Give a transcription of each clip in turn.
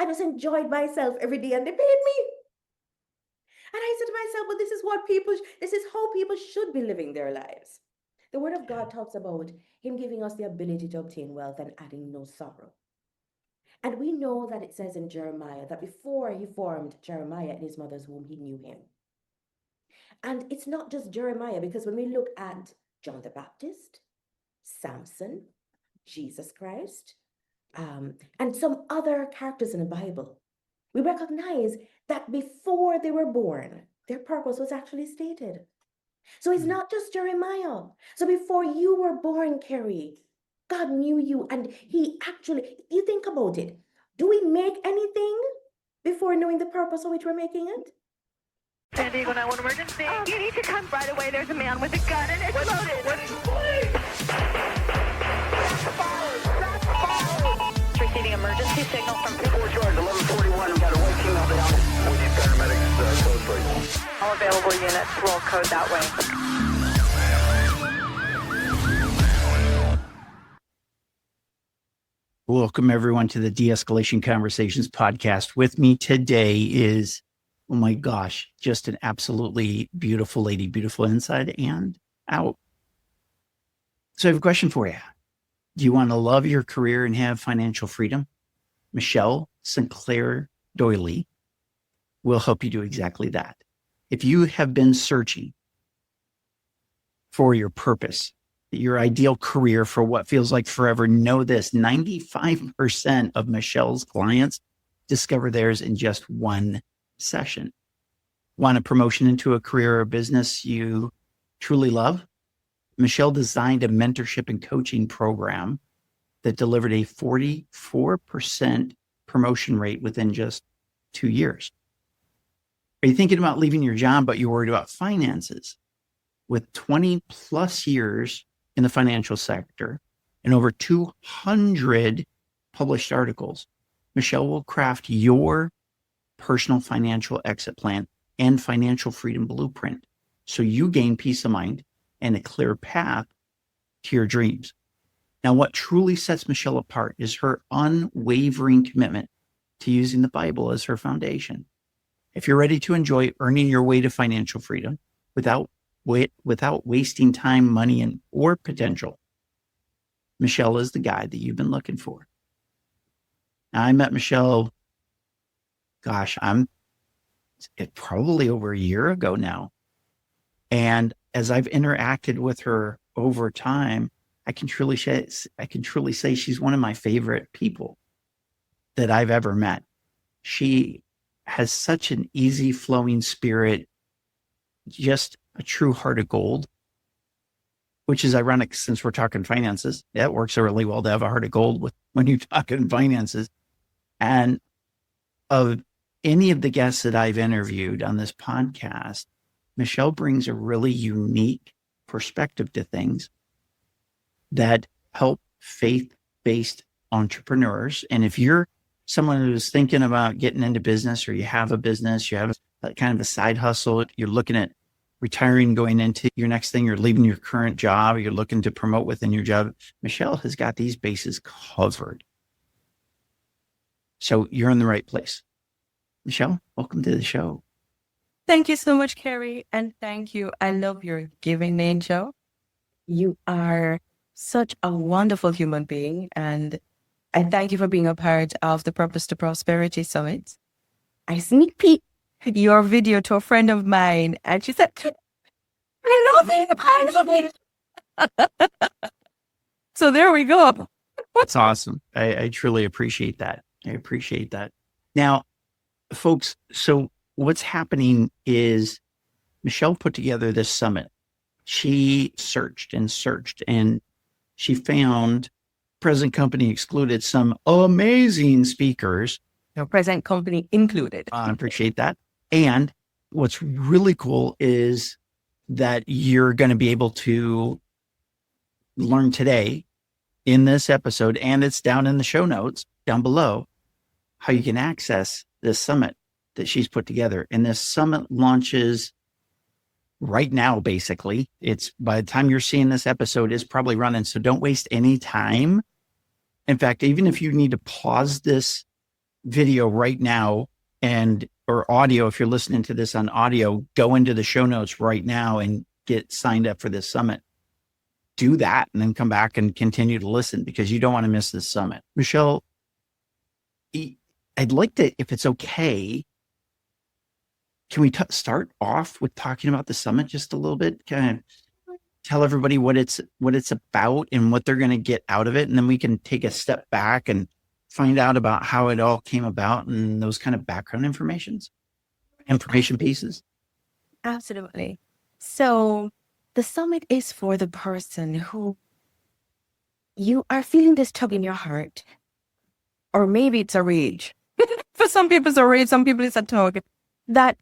I just enjoyed myself every day and they paid me. And I said to myself, well, this is how people should be living their lives. The word of God talks about him giving us the ability to obtain wealth and adding no sorrow. And we know that it says in Jeremiah that before he formed Jeremiah in his mother's womb, he knew him. And it's not just Jeremiah, because when we look at John the Baptist, Samson, Jesus Christ, and some other characters in the Bible, we recognize that before they were born, their purpose was actually stated. So it's not just Jeremiah. So before you were born, Kerry, God knew you, and he actually, you think about it. Do we make anything before knowing the purpose of which we're making it? San Diego 911 emergency. You need to come right away. There's a man with a gun and it's loaded. Receiving emergency signal from 4 George 1141. Got a white female down. We need paramedics closely. All available units roll code that way. Welcome everyone to the De-Escalation Conversations podcast. With me today is, oh my gosh, just an absolutely beautiful lady, beautiful inside and out. So I have a question for you. Do you want to love your career and have financial freedom? Michelle Sinclair Doyley will help you do exactly that. If you have been searching for your purpose, your ideal career for what feels like forever, know this: 95% of Michelle's clients discover theirs in just one session. Want a promotion into a career or business you truly love? Michelle designed a mentorship and coaching program that delivered a 44% promotion rate within just 2 years. Are you thinking about leaving your job, but you're worried about finances? With 20 plus years in the financial sector and over 200 published articles, Michelle will craft your personal financial exit plan and financial freedom blueprint so you gain peace of mind and a clear path to your dreams. Now, what truly sets Michelle apart is her unwavering commitment to using the Bible as her foundation. If you're ready to enjoy earning your way to financial freedom without wasting time, money, or potential, Michelle is the guide that you've been looking for. Now, I met Michelle, probably over a year ago now. And as I've interacted with her over time, I can truly say she's one of my favorite people that I've ever met. She has such an easy flowing spirit, just a true heart of gold, which is ironic since we're talking finances. Yeah, it works really well to have a heart of gold when you're talking finances. And of any of the guests that I've interviewed on this podcast, Michelle brings a really unique perspective to things that help faith-based entrepreneurs. And if you're someone who's thinking about getting into business, or you have a business, you have a kind of a side hustle, you're looking at retiring, going into your next thing, you're leaving your current job, or you're looking to promote within your job, Michelle has got these bases covered. So you're in the right place. Michelle, welcome to the show. Thank you so much, Kerry. And thank you. I love your giving name, Joe. You are such a wonderful human being. And I thank you for being a part of the Purpose to Prosperity Summit. I sneak peeked your video to a friend of mine, and she said, I love it. So there we go. That's awesome. I truly appreciate that. I appreciate that. Now, folks, so what's happening is Michelle put together this summit. She searched and she found, present company excluded, some amazing speakers. No, present company included. I appreciate that. And what's really cool is that you're going to be able to learn today in this episode, and it's down in the show notes down below, how you can access this summit that she's put together. And this summit launches right now, basically. It's, by the time you're seeing this episode, is probably running. So don't waste any time. In fact, even if you need to pause this video right now and or audio, if you're listening to this on audio, go into the show notes right now and get signed up for this summit. Do that and then come back and continue to listen because you don't want to miss this summit. Michelle, I'd like to, if it's okay, can we start off with talking about the summit just a little bit? Kind of tell everybody what it's about and what they're going to get out of it, and then we can take a step back and find out about how it all came about and those kind of background information pieces. Absolutely. So the summit is for the person who you are feeling this tug in your heart, or maybe it's a rage. For some people it's a rage, some people it's a tug, that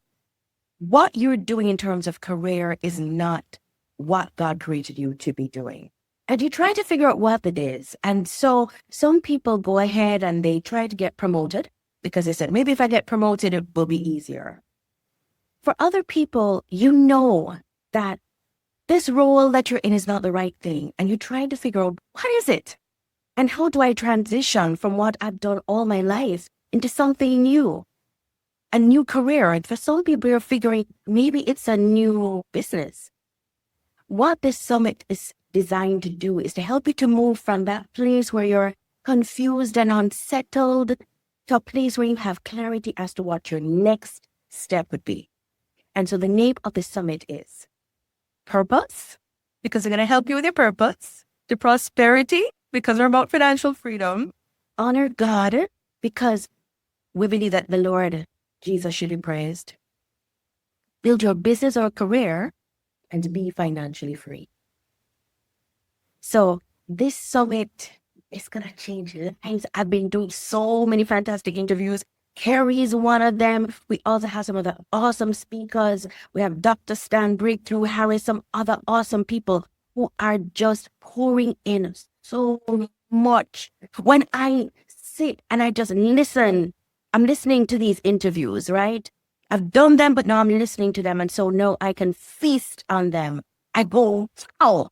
what you're doing in terms of career is not what God created you to be doing. And you try to figure out what it is. And so some people go ahead and they try to get promoted because they said, maybe if I get promoted, it will be easier. For other people, you know that this role that you're in is not the right thing. And you try to figure out, what is it? And how do I transition from what I've done all my life into something new? A new career. And for some people, you're figuring maybe it's a new business. What this summit is designed to do is to help you to move from that place where you're confused and unsettled to a place where you have clarity as to what your next step would be. And so the name of the summit is Purpose, because they're going to help you with your purpose. The Prosperity, because we're about financial freedom. Honor God, because we believe that the Lord Jesus should be praised. Build your business or career and be financially free. So this summit is going to change lives. I've been doing so many fantastic interviews. Kerry is one of them. We also have some other awesome speakers. We have Dr. Stan Breakthrough Harris, some other awesome people who are just pouring in so much. When I sit and I just listen, I'm listening to these interviews, right? I've done them, but now I'm listening to them. And so now I can feast on them. I go, oh,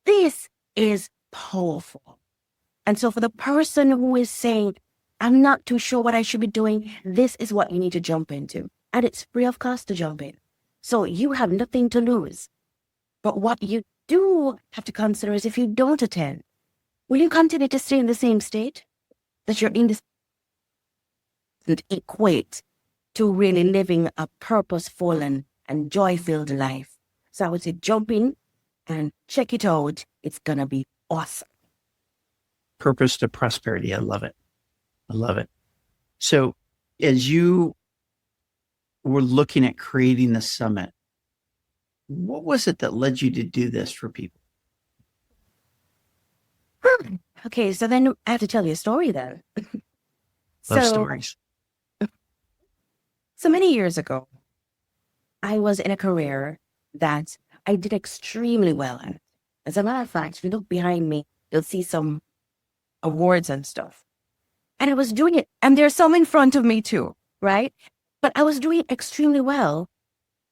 this is powerful. And so for the person who is saying, I'm not too sure what I should be doing, this is what you need to jump into. And it's free of cost to jump in. So you have nothing to lose. But what you do have to consider is if you don't attend, will you continue to stay in the same state that you're in? This doesn't equate to really living a purposeful and joy-filled life. So I would say jump in and check it out. It's going to be awesome. Purpose to prosperity. I love it. I love it. So as you were looking at creating the summit, what was it that led you to do this for people? Okay, so then I have to tell you a story then. Love stories. So many years ago, I was in a career that I did extremely well at. As a matter of fact, if you look behind me, you'll see some awards and stuff. And I was doing it, and there's some in front of me too, right? But I was doing extremely well,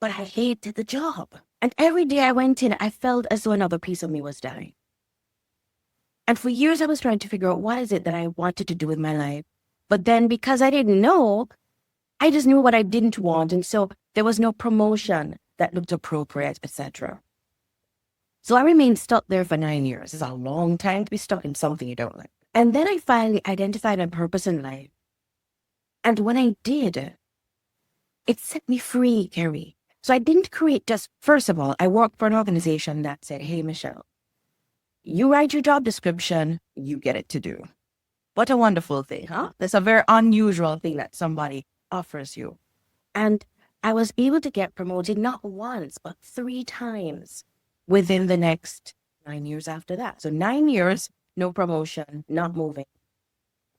but I hated the job. And every day I went in, I felt as though another piece of me was dying. And for years, I was trying to figure out what is it that I wanted to do with my life. But then because I didn't know, I just knew what I didn't want. And so there was no promotion that looked appropriate, etc. So I remained stuck there for 9 years. It's a long time to be stuck in something you don't like. And then I finally identified my purpose in life. And when I did, it set me free, Kerry. So I didn't create just, first of all, I worked for an organization that said, hey, Michelle, you write your job description, you get it to do. What a wonderful thing, huh? That's a very unusual thing that somebody offers you. And I was able to get promoted not once, but 3 times within the next 9 years after that. So 9 years, no promotion, not moving.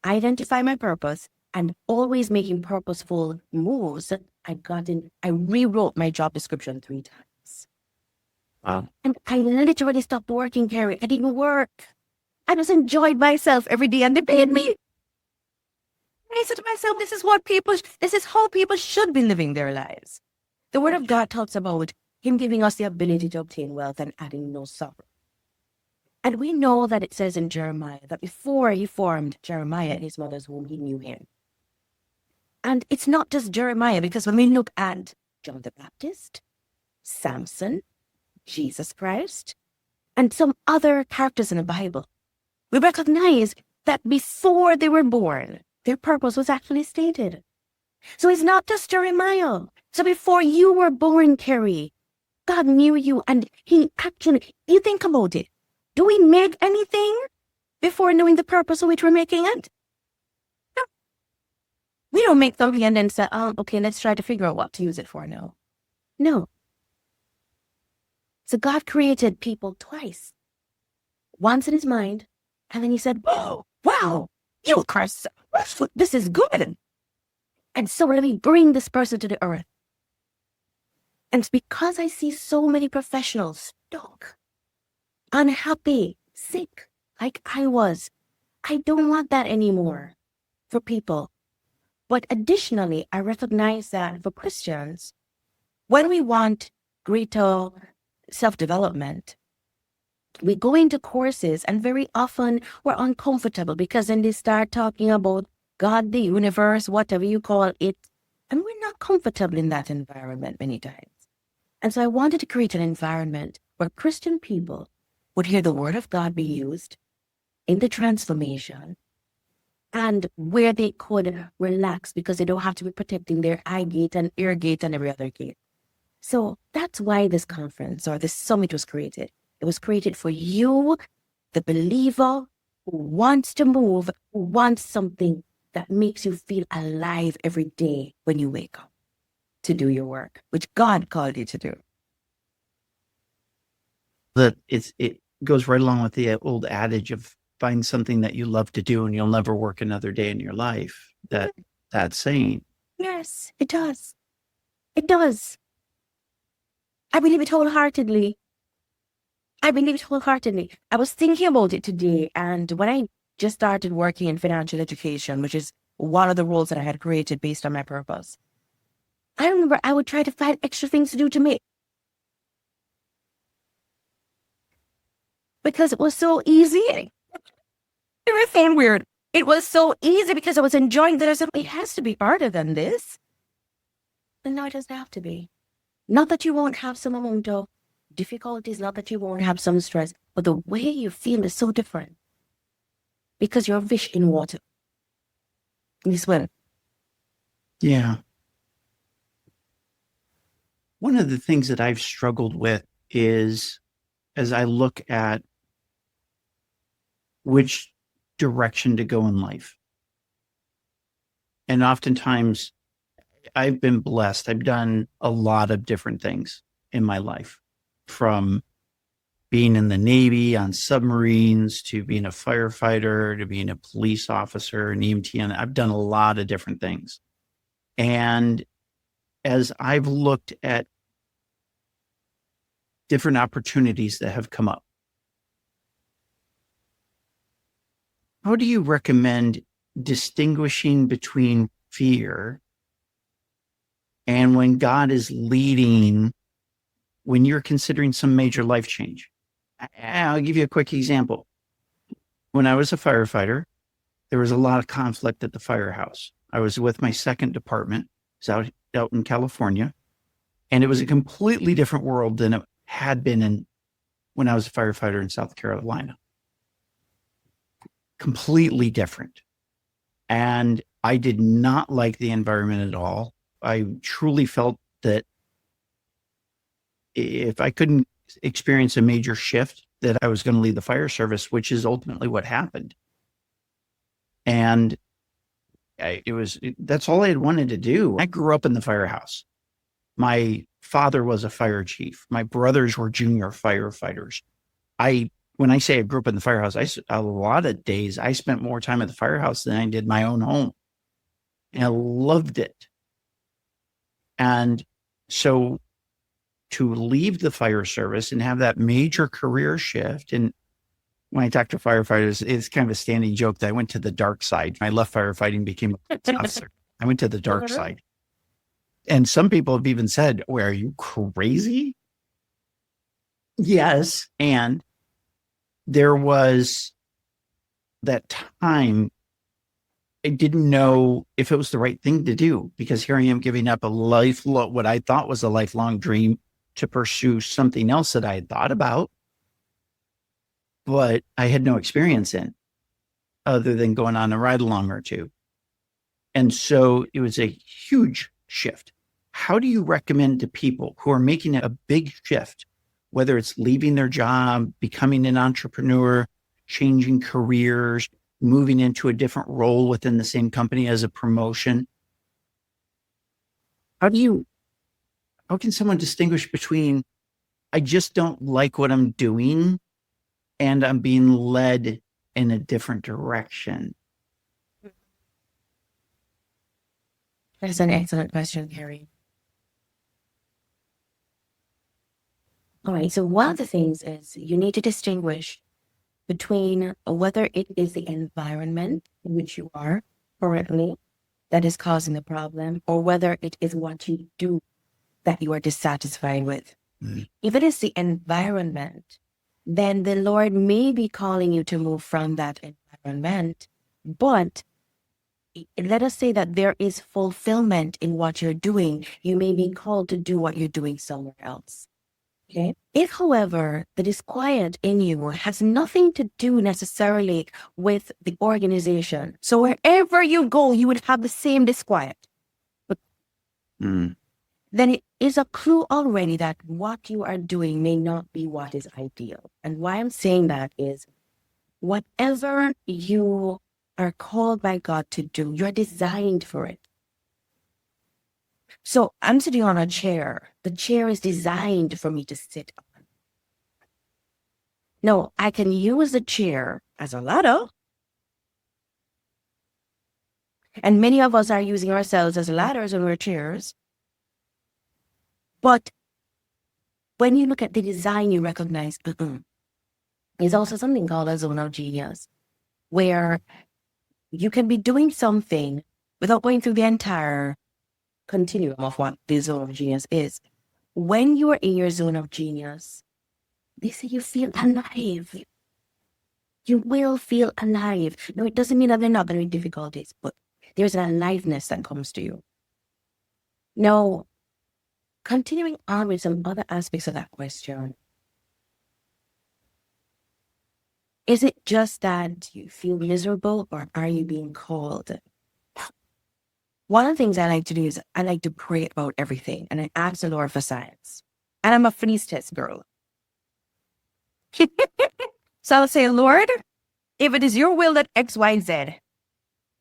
I identify my purpose and always making purposeful moves. I rewrote my job description 3 times. Wow. And I literally stopped working, Kerry. I didn't work. I just enjoyed myself every day and they paid me. I said to myself, this is how people should be living their lives. The Word of God talks about Him giving us the ability to obtain wealth and adding no sorrow. And we know that it says in Jeremiah that before He formed Jeremiah in his mother's womb, He knew him. And it's not just Jeremiah, because when we look at John the Baptist, Samson, Jesus Christ, and some other characters in the Bible, we recognize that before they were born, their purpose was actually stated. So it's not just Jeremiah. So before you were born, Kerry, God knew you, and he actually, you think about it. Do we make anything before knowing the purpose of which we're making it? No. We don't make something and then say, okay, let's try to figure out what to use it for now. No. So God created people twice. Once in his mind, and then he said, "Whoa, wow, you curse, this is good. And so let me bring this person to the earth." And it's because I see so many professionals stuck, unhappy, sick, like I was. I don't want that anymore for people. But additionally, I recognize that for Christians, when we want greater self-development, we go into courses, and very often we're uncomfortable because then they start talking about God, the universe, whatever you call it, and we're not comfortable in that environment many times. And so I wanted to create an environment where Christian people would hear the word of God be used in the transformation, and where they could relax because they don't have to be protecting their eye gate and ear gate and every other gate. So that's why this conference or this summit was created. It was created for you, the believer who wants to move, who wants something that makes you feel alive every day when you wake up to do your work, which God called you to do. That it goes right along with the old adage of find something that you love to do and you'll never work another day in your life. That saying. Yes, it does. It does. I believe it wholeheartedly. I was thinking about it today, and when I just started working in financial education, which is one of the roles that I had created based on my purpose, I remember I would try to find extra things to do to me. Because it was so easy. It was so weird. It was so easy because I was enjoying that. I said, it has to be harder than this. But no, it doesn't have to be. Not that you won't have some amount of difficulties, not that you won't have some stress, but the way you feel is so different. Because you're a fish in water. You swim. Yeah. One of the things that I've struggled with is as I look at which direction to go in life. And oftentimes I've been blessed. I've done a lot of different things in my life, from being in the Navy on submarines to being a firefighter to being a police officer, an EMT. And I've done a lot of different things. And as I've looked at different opportunities that have come up, how do you recommend distinguishing between fear and when God is leading, when you're considering some major life change? I'll give you a quick example. When I was a firefighter, there was a lot of conflict at the firehouse. I was with my second department. It was out in California, and it was a completely different world than it had been when I was a firefighter in South Carolina. Completely different. And I did not like the environment at all. I truly felt that if I couldn't experience a major shift, that I was going to leave the fire service, which is ultimately what happened. And that's all I had wanted to do. I grew up in the firehouse. My father was a fire chief. My brothers were junior firefighters. When I say I grew up in the firehouse, a lot of days I spent more time at the firehouse than I did my own home. And I loved it. And so to leave the fire service and have that major career shift, and when I talk to firefighters, it's kind of a standing joke that I went to the dark side. I left firefighting, became a police officer. I went to the dark side. And some people have even said, well, are you crazy? Yes. And there was that time I didn't know if it was the right thing to do, because here I am giving up what I thought was a lifelong dream to pursue something else that I had thought about, but I had no experience in other than going on a ride along or two. And so it was a huge shift. How do you recommend to people who are making a big shift, whether it's leaving their job, becoming an entrepreneur, changing careers, moving into a different role within the same company as a promotion? How can someone distinguish between, I just don't like what I'm doing and I'm being led in a different direction? That's an excellent question, Kerry. All right, so one of the things is you need to distinguish between whether it is the environment in which you are currently that is causing the problem, or whether it is what you do that you are dissatisfied with. If it is the environment, then the Lord may be calling you to move from that environment, but let us say that there is fulfillment in what you're doing. You may be called to do what you're doing somewhere else. Okay. If, however, the disquiet in you has nothing to do necessarily with the organization, so wherever you go, you would have the same disquiet, but then it is a clue already that what you are doing may not be what is ideal. And why I'm saying that is, whatever you are called by God to do, you're designed for it. So I'm sitting on a chair. The chair is designed for me to sit on. No, I can use the chair as a ladder. And many of us are using ourselves as ladders when we're chairs. But when you look at the design, you recognize there's also something called a zone of genius, where you can be doing something without going through the entire continuum of what the zone of genius is. When you are in your zone of genius, they say you feel alive. You will feel alive. No, it doesn't mean that there are not going to be difficulties, but there's an aliveness that comes to you. Now, continuing on with some other aspects of that question. Is it just that you feel miserable, or are you being called? One of the things I like to do is I like to pray about everything, and I ask the Lord for signs. And I'm a fleece test girl. So I'll say, Lord, if it is your will that X, Y, Z,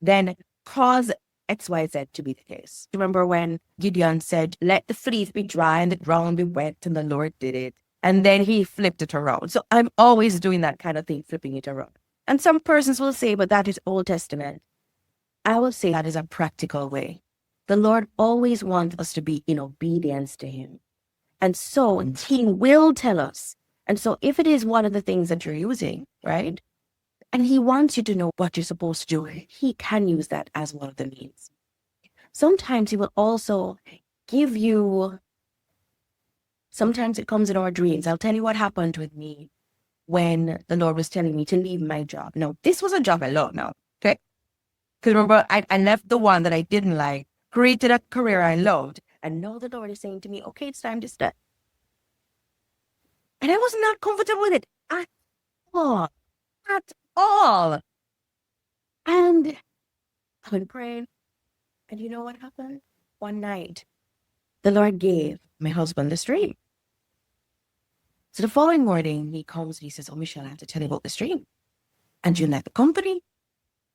then cause X, Y, Z to be the case. Remember when Gideon said, let the fleece be dry and the ground be wet, and the Lord did it. And then he flipped it around. So I'm always doing that kind of thing, flipping it around. And some persons will say, but that is Old Testament. I will say that is a practical way. The Lord always wants us to be in obedience to him. And so he will tell us. And so if it is one of the things that you're using, right? And he wants you to know what you're supposed to do, he can use that as one of the means. Sometimes he will also give you, sometimes it comes in our dreams. I'll tell you what happened with me when the Lord was telling me to leave my job. Now, this was a job I love now, okay? Because remember, I left the one that I didn't like, created a career I loved, and now the Lord is saying to me, okay, it's time to step. And I was not comfortable with it at all. At all. And I've been praying. And you know what happened? One night, the Lord gave my husband this dream. So the following morning, he comes and he says, oh, Michelle, I have to tell you about this dream. And you left the company.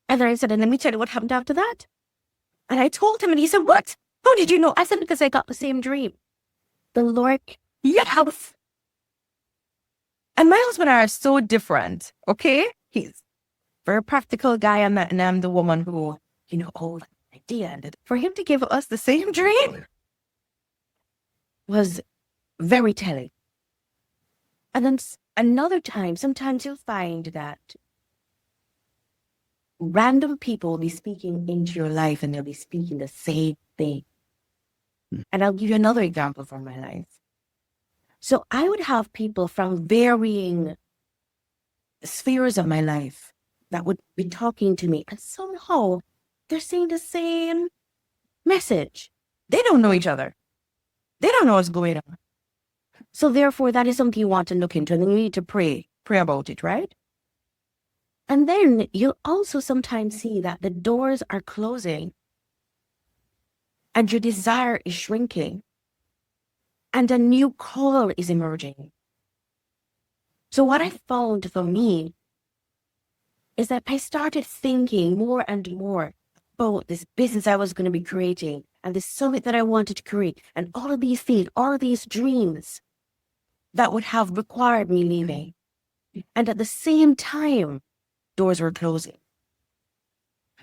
And then I said, and let me tell you what happened after that. And I told him, and he said, what? How did you know? I said, because I got the same dream. The Lord, yes. And my husband and I are so different, okay? He's a very practical guy, and I'm the woman who, oh, idea. And for him to give us the same dream was very telling. And then another time, sometimes you'll find that random people will be speaking into your life, and they'll be speaking the same thing. And I'll give you another example from my life. So I would have people from varying spheres of my life that would be talking to me, and somehow they're saying the same message. They don't know each other. They don't know what's going on. So therefore, that is something you want to look into, and you need to pray about it, right? And then you'll also sometimes see that the doors are closing and your desire is shrinking and a new call is emerging. So what I found for me is that I started thinking more and more about this business I was going to be creating and this summit that I wanted to create and all of these things, all of these dreams that would have required me leaving. And at the same time, doors were closing.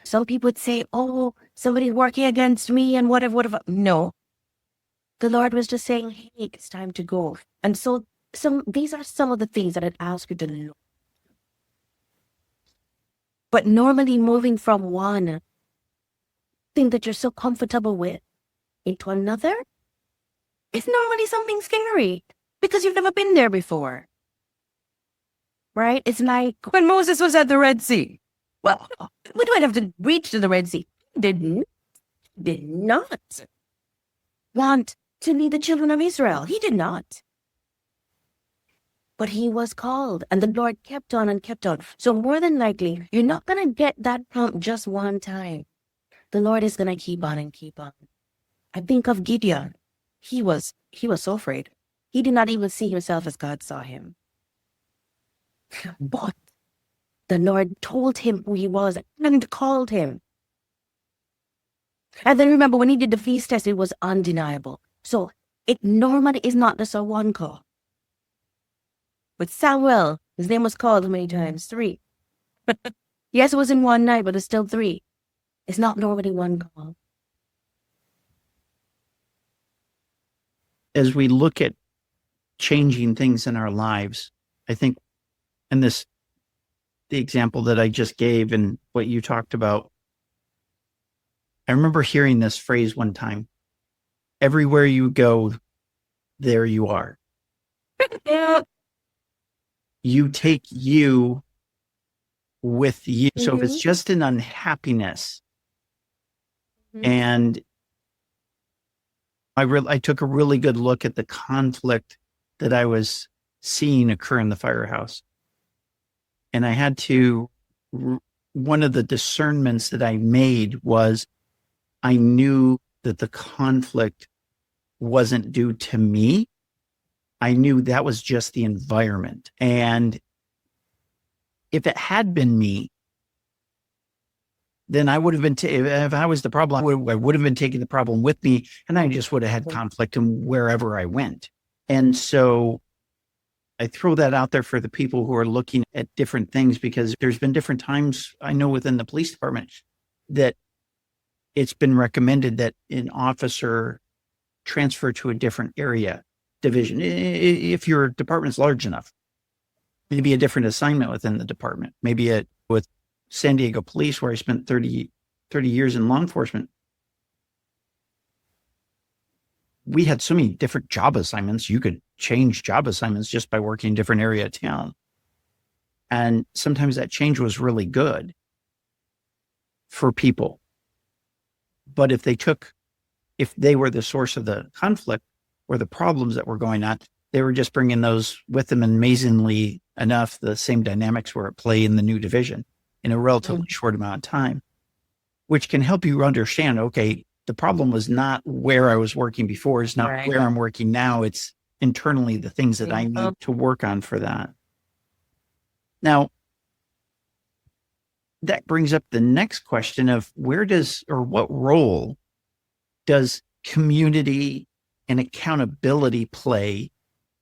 Some people would say, oh, somebody's working against me and whatever. No. The Lord was just saying, hey, it's time to go. And so these are some of the things that I'd ask you to look. But normally moving from one thing that you're so comfortable with into another is normally something scary because you've never been there before. Right? It's like when Moses was at the Red Sea. Well, we don't have to reach to the Red Sea. Did not want to lead the children of Israel. He did not. But he was called, and the Lord kept on and kept on. So more than likely, you're not going to get that prompt just one time. The Lord is going to keep on and keep on. I think of Gideon. He was so afraid. He did not even see himself as God saw him. But the Lord told him who he was and called him. And then remember, when he did the feast test, it was undeniable. So it normally is not just a one call. With Samuel, his name was called how many times? 3. Yes, it was in one night, but it's still 3. It's not normally one call. As we look at changing things in our lives, I think, and the example that I just gave and what you talked about, I remember hearing this phrase one time: everywhere you go, there you are. You take you with you. So if it's just an unhappiness, and I took a really good look at the conflict that I was seeing occur in the firehouse. And I had to, one of the discernments that I made was I knew that the conflict wasn't due to me. I knew that was just the environment. And if it had been me, then I would have been, if I was the problem, I would have been taking the problem with me, and I just would have had conflict in wherever I went. And so I throw that out there for the people who are looking at different things, because there's been different times I know within the police department that it's been recommended that an officer transfer to a different area, division, if your department's large enough. Maybe a different assignment within the department. Maybe with San Diego Police, where I spent 30 years in law enforcement, we had so many different job assignments. You could change job assignments just by working in a different area of town. And sometimes that change was really good for people. But if they were the source of the conflict or the problems that were going on, they were just bringing those with them. And amazingly enough, the same dynamics were at play in the new division in a relatively short amount of time, which can help you understand, okay, the problem was not where I was working before. It's not where I'm working now. It's internally the things that I need to work on for that. Now, that brings up the next question of what role does community and accountability play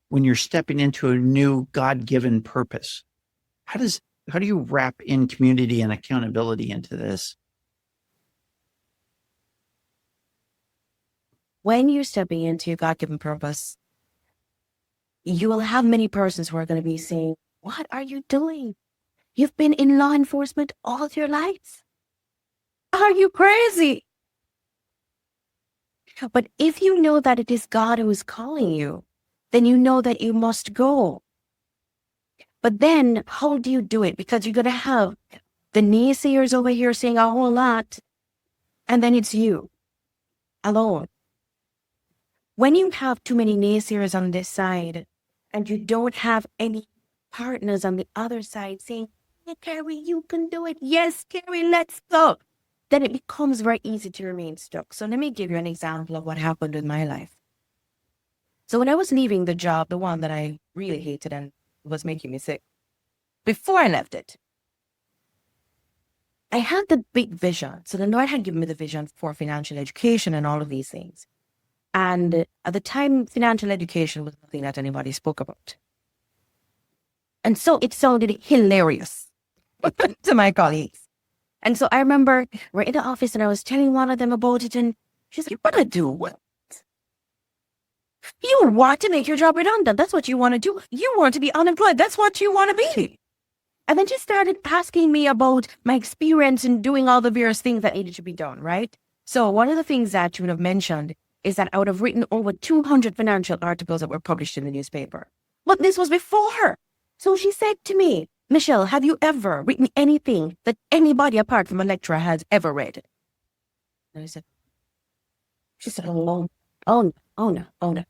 when you're stepping into a new God-given purpose? How do you wrap in community and accountability into this? When you're stepping into your God-given purpose, you will have many persons who are going to be saying, what are you doing? You've been in law enforcement all your life. Are you crazy? But if you know that it is God who is calling you, then you know that you must go. But then how do you do it? Because you're going to have the naysayers over here saying a whole lot. And then it's you alone. When you have too many naysayers on this side and you don't have any partners on the other side saying, "Hey, Kerry, you can do it. Yes, Kerry, let's go." Then it becomes very easy to remain stuck. So let me give you an example of what happened in my life. So when I was leaving the job, the one that I really hated and was making me sick, before I left it, I had the big vision. So the Lord had given me the vision for financial education and all of these things. And at the time, financial education was nothing that anybody spoke about. And so it sounded hilarious to my colleagues. And so I remember we're in the office and I was telling one of them about it. And she's like, "What do I do? What? You want to make your job redundant. That's what you want to do. You want to be unemployed. That's what you want to be." And then she started asking me about my experience in doing all the various things that needed to be done, right? So one of the things that you would have mentioned is that I would have written over 200 financial articles that were published in the newspaper. But this was before her. So she said to me, "Michelle, have you ever written anything that anybody apart from a lecturer has ever read?" And I said, she said, "Oh, no, oh no, oh no.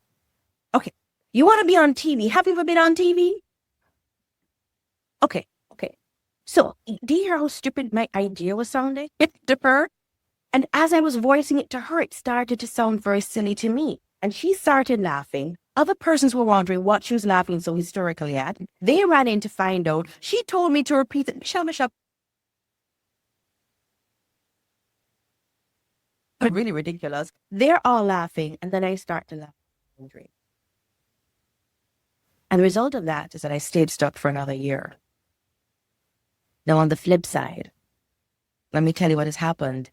Okay, you want to be on TV. Have you ever been on TV? Okay. So, do you hear how stupid my idea was sounding to her? And as I was voicing it to her, it started to sound very silly to me. And she started laughing. Other persons were wondering what she was laughing so hysterically at. They ran in to find out. She told me to repeat it. Michelle. Really ridiculous. They're all laughing. And then I start to laugh. And the result of that is that I stayed stuck for another year. Now, on the flip side, let me tell you what has happened.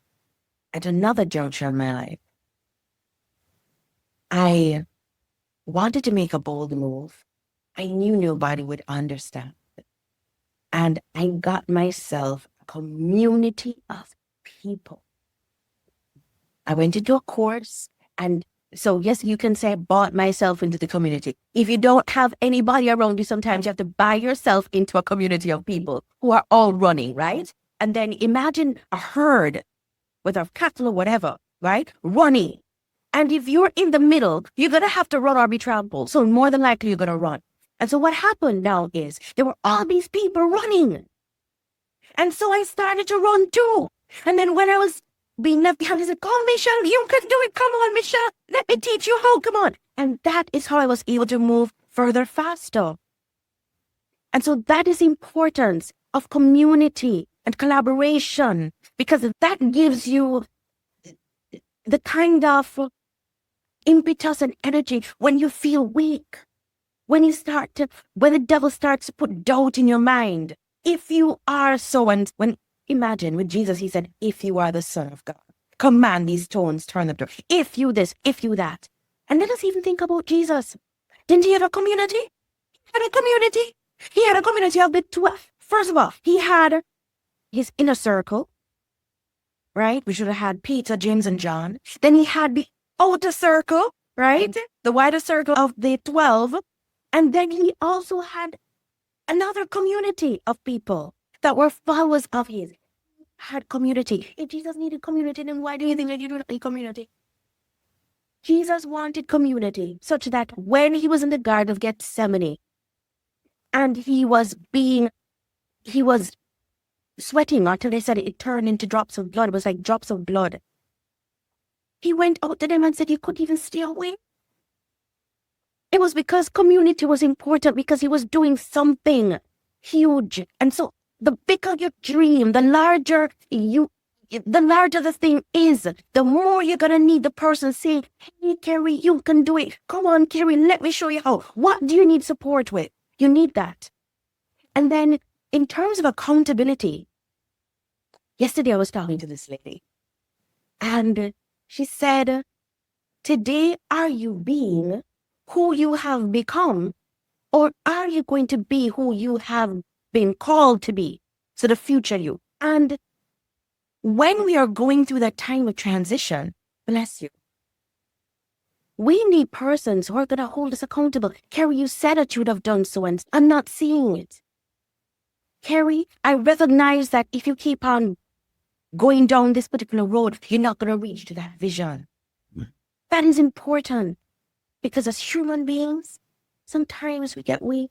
At another juncture in my life, I wanted to make a bold move. I knew nobody would understand. And I got myself a community of people. I went into a course, and so yes, you can say I bought myself into the community. If you don't have anybody around you, sometimes you have to buy yourself into a community of people who are all running, right? And then imagine a herd with a cattle or whatever, right? Running. And if you're in the middle, you're going to have to run or be trampled. So more than likely, you're going to run. And so what happened now is there were all these people running. And so I started to run too. And then when I was being left behind, I said, "Come on, Michelle, you can do it. Come on, Michelle. Let me teach you how. Come on." And that is how I was able to move further faster. And so that is the importance of community and collaboration, because that gives you the kind of impetus and energy when you feel weak, when the devil starts to put doubt in your mind. If you are so, and imagine with Jesus, he said, "If you are the Son of God, command these stones, turn them to." If you this, if you that. And let us even think about Jesus. Didn't he have a community? He had a community. He had a community of the 12. First of all, he had his inner circle, right? We should have had Peter, James, and John. Then he had the outer circle, right? The wider circle of the 12. And then he also had another community of people that were followers of his. Had community. If Jesus needed community, then why do you think that you don't need community? Jesus wanted community such that when he was in the Garden of Gethsemane and he was sweating until they said it turned into drops of blood. It was like drops of blood. He went out to them and said he couldn't even stay away. It was because community was important, because he was doing something huge. And so the bigger your dream, the larger the thing is, the more you're going to need the person saying, "Hey, Kerry, you can do it. Come on, Kerry, let me show you how. What do you need support with?" You need that. And then in terms of accountability, yesterday I was talking to this lady and she said, "Today, are you being who you have become, or are you going to be who you have been called to be? So the future you." And when we are going through that time of transition, bless you, we need persons who are going to hold us accountable. "Kerry, you said that you would have done so, and I'm not seeing it. Kerry, I recognize that if you keep on going down this particular road, you're not going to reach to that vision. That is important because as human beings, sometimes we get weak.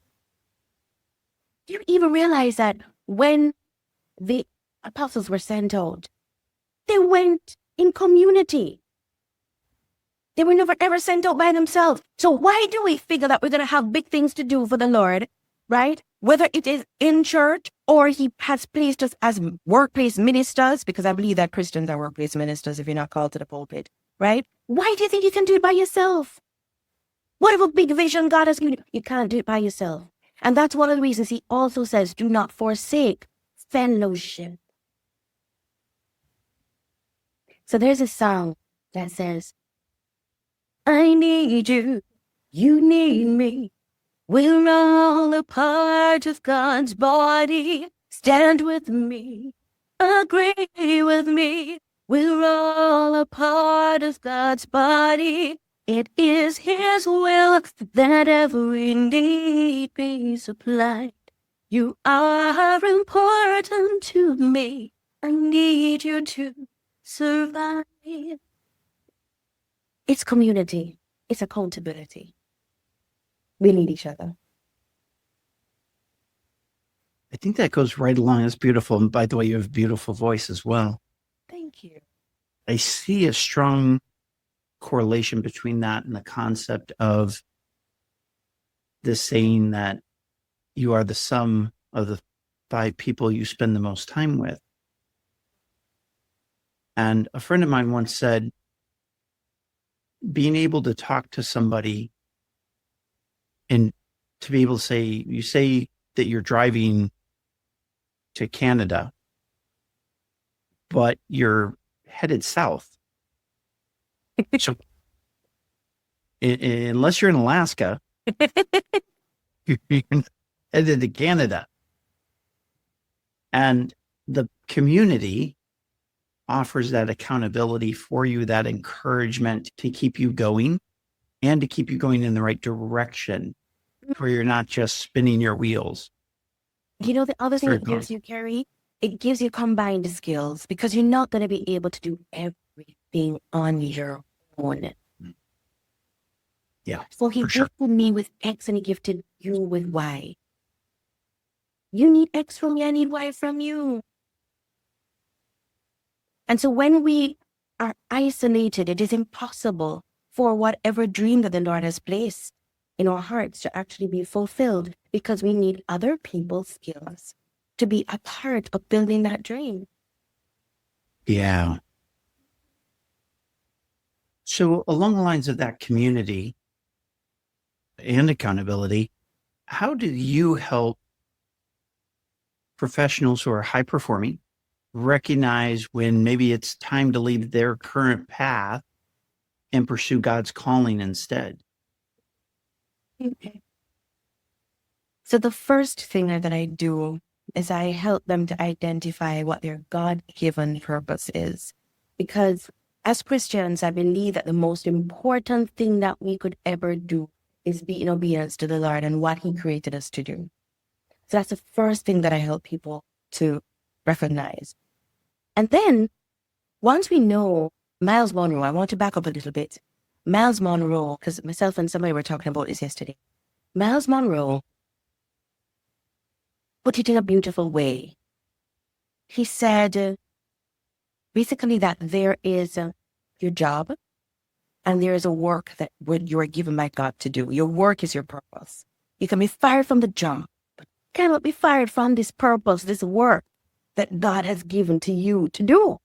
Do you even realize that when the apostles were sent out, they went in community? They were never ever sent out by themselves. So why do we figure that we're going to have big things to do for the Lord, right? Whether it is in church or he has placed us as workplace ministers, because I believe that Christians are workplace ministers if you're not called to the pulpit, right? Why do you think you can do it by yourself? Whatever big vision God has given you, you can't do it by yourself. And that's one of the reasons he also says, do not forsake fellowship. So there's a song that says, I need you, you need me. We're all a part of God's body. Stand with me, agree with me. We're all a part of God's body. It is His will that every need be supplied. You are important to me. I need you to survive. It's community. It's accountability. We need each other. I think that goes right along. It's beautiful. And by the way, you have a beautiful voice as well. Thank you. I see a strong correlation between that and the concept of the saying that you are the sum of the 5 people you spend the most time with. And a friend of mine once said, being able to talk to somebody and to be able to say, you say that you're driving to Canada, but you're headed south. So unless you're in Alaska, you're headed to Canada. And the community offers that accountability for you, that encouragement to keep you going and to keep you going in the right direction where you're not just spinning your wheels. You know, the other thing it gives you, Kerry, it gives you combined skills because you're not going to be able to do everything on your own. Yeah. So he gifted me with X and he gifted you with Y. You need X from me, I need Y from you. And so when we are isolated, it is impossible for whatever dream that the Lord has placed in our hearts to actually be fulfilled because we need other people's skills to be a part of building that dream. Yeah. So along the lines of that community and accountability, how do you help professionals who are high performing recognize when maybe it's time to leave their current path and pursue God's calling instead? Okay. So the first thing that I do is I help them to identify what their God-given purpose is. Because as Christians, I believe that the most important thing that we could ever do is be in obedience to the Lord and what He created us to do. So that's the first thing that I help people to recognize. And then once we know Miles Monroe, I want to back up a little bit. Miles Monroe, because myself and somebody were talking about this yesterday. Miles Monroe put it in a beautiful way. He said, basically that there is your job and there is a work that you are given by God to do. Your work is your purpose. You can be fired from the job, but you cannot be fired from this purpose, this work that God has given to you to do.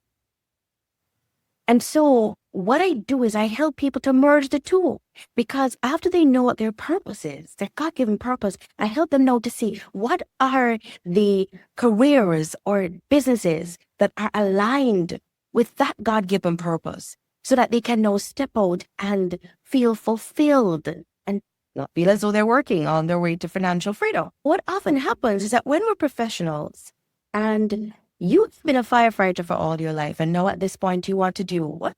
And so what I do is I help people to merge the two because after they know what their purpose is, their God-given purpose, I help them know to see what are the careers or businesses that are aligned with that God-given purpose so that they can now step out and feel fulfilled and not feel as though they're working on their way to financial freedom. What often happens is that when we're professionals and you've been a firefighter for all your life, and now at this point you want to do what?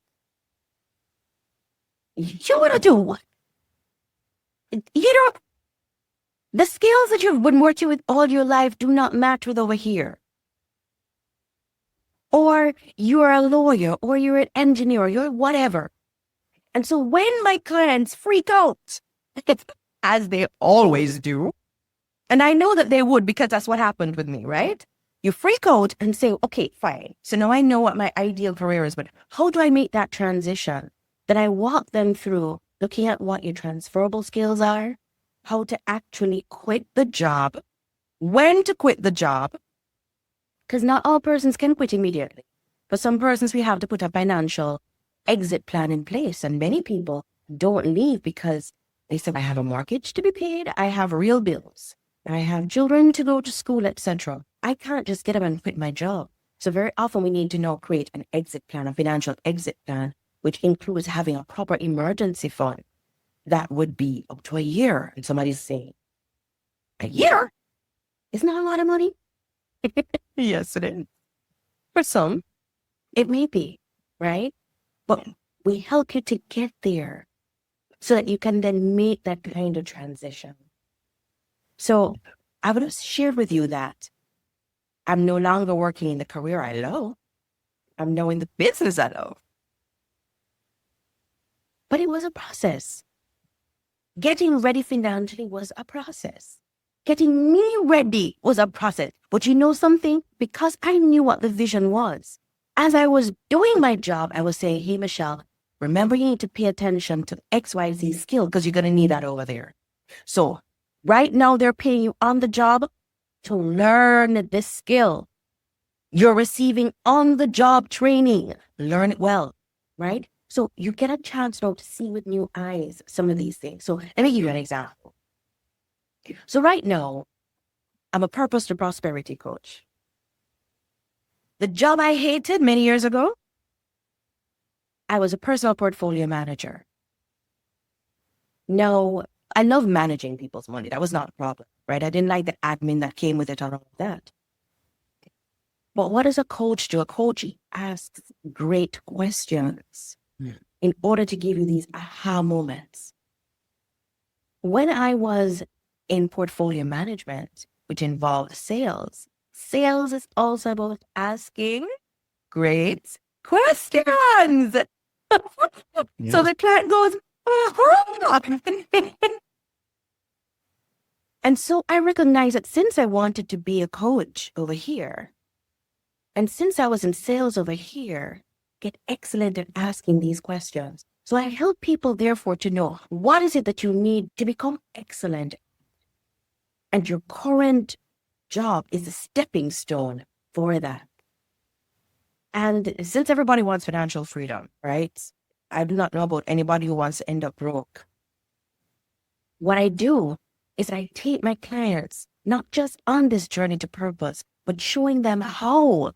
You want to do what? The skills that you've been working with all your life do not matter over here. or you're a lawyer, or you're an engineer, or you're whatever. And so when my clients freak out, as they always do, and I know that they would because that's what happened with me, right? You freak out and say, okay, fine. So now I know what my ideal career is, but how do I make that transition? Then I walk them through looking at what your transferable skills are, how to actually quit the job, when to quit the job, because not all persons can quit immediately. For some persons, we have to put a financial exit plan in place. And many people don't leave because they say, I have a mortgage to be paid, I have real bills, I have children to go to school, etc. I can't just get up and quit my job. So very often we need to now create an exit plan, a financial exit plan, which includes having a proper emergency fund. That would be up to a year. And somebody's saying, a year? Isn't that a lot of money? Yes, it is. For some, it may be, right? But we help you to get there so that you can then make that kind of transition. So I would have shared with you that I'm no longer working in the career I love. I'm now in the business I love. But it was a process. Getting ready financially was a process. Getting me ready was a process. But you know something? Because I knew what the vision was. As I was doing my job, I was saying, hey, Michelle, remember you need to pay attention to XYZ skill because you're going to need that over there. So right now they're paying you on the job to learn this skill. You're receiving on-the-job training. Learn it well, right? So you get a chance now to see with new eyes some of these things. So let me give you an example. So right now, I'm a purpose to prosperity coach. The job I hated many years ago, I was a personal portfolio manager. No, I love managing people's money. That was not a problem, right? I didn't like the admin that came with it and all of that. But what does a coach do? A coach asks great questions in order to give you these aha moments. When I was in portfolio management, which involved sales, sales is also about asking great questions. So the client goes, and so I recognized that since I wanted to be a coach over here, and since I was in sales over here, get excellent at asking these questions. So I help people, therefore, to know what is it that you need to become excellent. And your current job is a stepping stone for that. And since everybody wants financial freedom, right? I do not know about anybody who wants to end up broke. What I do is I take my clients not just on this journey to purpose, but showing them how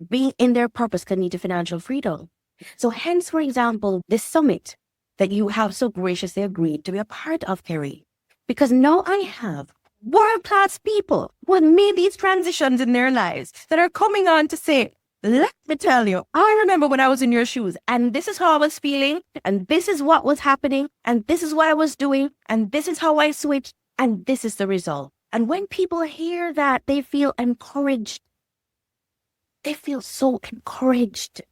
being in their purpose can lead to financial freedom. So hence, for example, this summit that you have so graciously agreed to be a part of, Kerry, because now I have world-class people who have made these transitions in their lives that are coming on to say, let me tell you, I remember when I was in your shoes and this is how I was feeling and this is what was happening and this is what I was doing and this is how I switched and this is the result. And when people hear that, they feel encouraged. They feel so encouraged.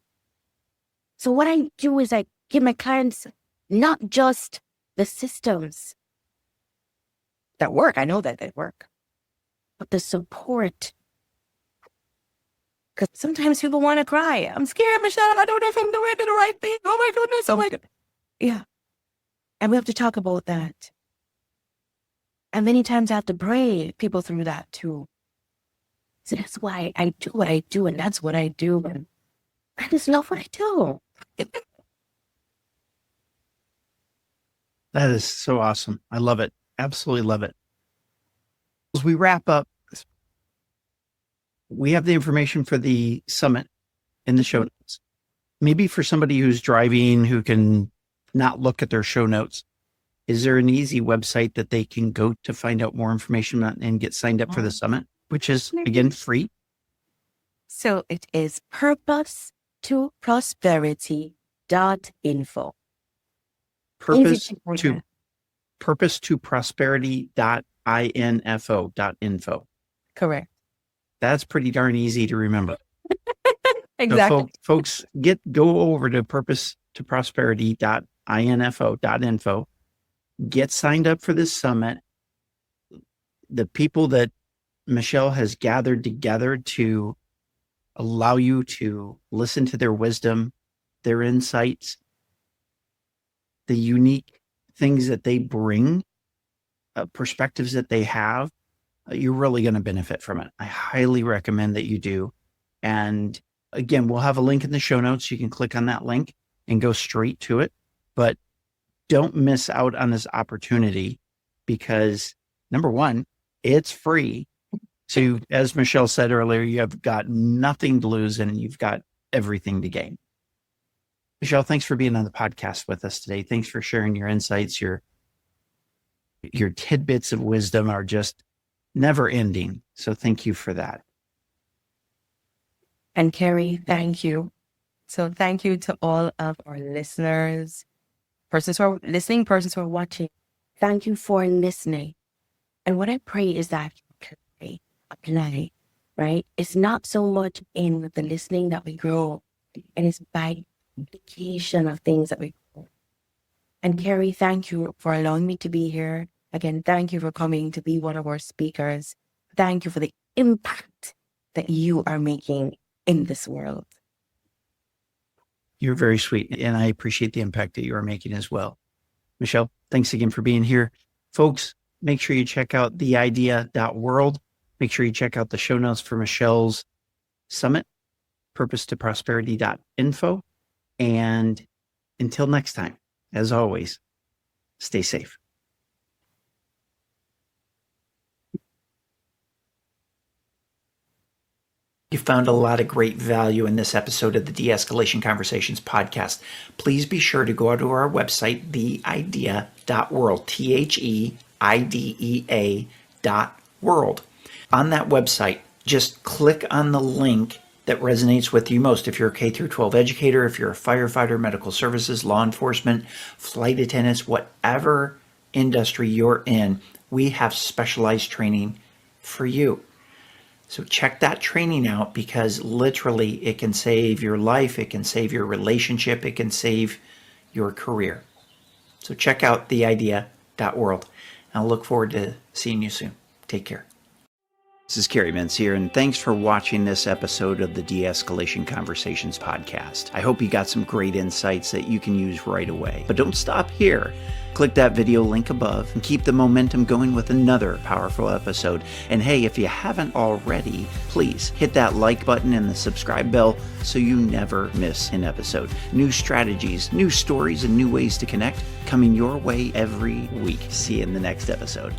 So what I do is I give my clients not just the systems that work, I know that they work, but the support. Because sometimes people want to cry. I'm scared, Michelle. I don't know if I'm doing the right thing. Oh my goodness. Oh my God. Yeah. And we have to talk about that. And many times I have to pray people through that too. So that's why I do what I do, and that's what I do. And I just love what I do. That is so awesome. I love it. Absolutely love it. As we wrap up, we have the information for the summit in the show notes. Maybe for somebody who's driving, who can not look at their show notes, is there an easy website that they can go to find out more information on and get signed up for the summit, which is, again, free? So it is purpose2prosperity.info. Purpose to prosperity.info. Correct. That's pretty darn easy to remember. Exactly. So folks, go over to purpose2prosperity.info. Get signed up for this summit. The people that Michelle has gathered together to allow you to listen to their wisdom, their insights, the unique things that they bring, perspectives that they have, you're really going to benefit from it. I highly recommend that you do. And again, we'll have a link in the show notes. You can click on that link and go straight to it. But don't miss out on this opportunity because, number one, it's free. To, as Michelle said earlier, you have got nothing to lose and you've got everything to gain. Michelle, thanks for being on the podcast with us today. Thanks for sharing your insights. Your tidbits of wisdom are just never ending. So thank you for that. And Kerry, thank you. So thank you to all of our listeners, persons who are listening, persons who are watching. Thank you for listening. And what I pray is that you apply, right? It's not so much in the listening that we grow. It is by application of things that we grow. And Kerry, thank you for allowing me to be here. Again, thank you for coming to be one of our speakers. Thank you for the impact that you are making in this world. You're very sweet, and I appreciate the impact that you are making as well. Michelle, thanks again for being here. Folks, make sure you check out theidea.world. Make sure you check out the show notes for Michelle's summit, purpose2prosperity.info. And until next time, as always, stay safe. You found a lot of great value in this episode of the De-Escalation Conversations podcast. Please be sure to go to our website, theidea.world, THEIDEA.world. On that website, just click on the link that resonates with you most. If you're a K-12 educator, if you're a firefighter, medical services, law enforcement, flight attendants, whatever industry you're in, we have specialized training for you. So check that training out because literally it can save your life, it can save your relationship, it can save your career. So check out theidea.world. And I'll look forward to seeing you soon. Take care. This is Kerry Mensior, and thanks for watching this episode of the De-Escalation Conversations podcast. I hope you got some great insights that you can use right away. But don't stop here. Click that video link above and keep the momentum going with another powerful episode. And hey, if you haven't already, please hit that like button and the subscribe bell so you never miss an episode. New strategies, new stories, and new ways to connect coming your way every week. See you in the next episode.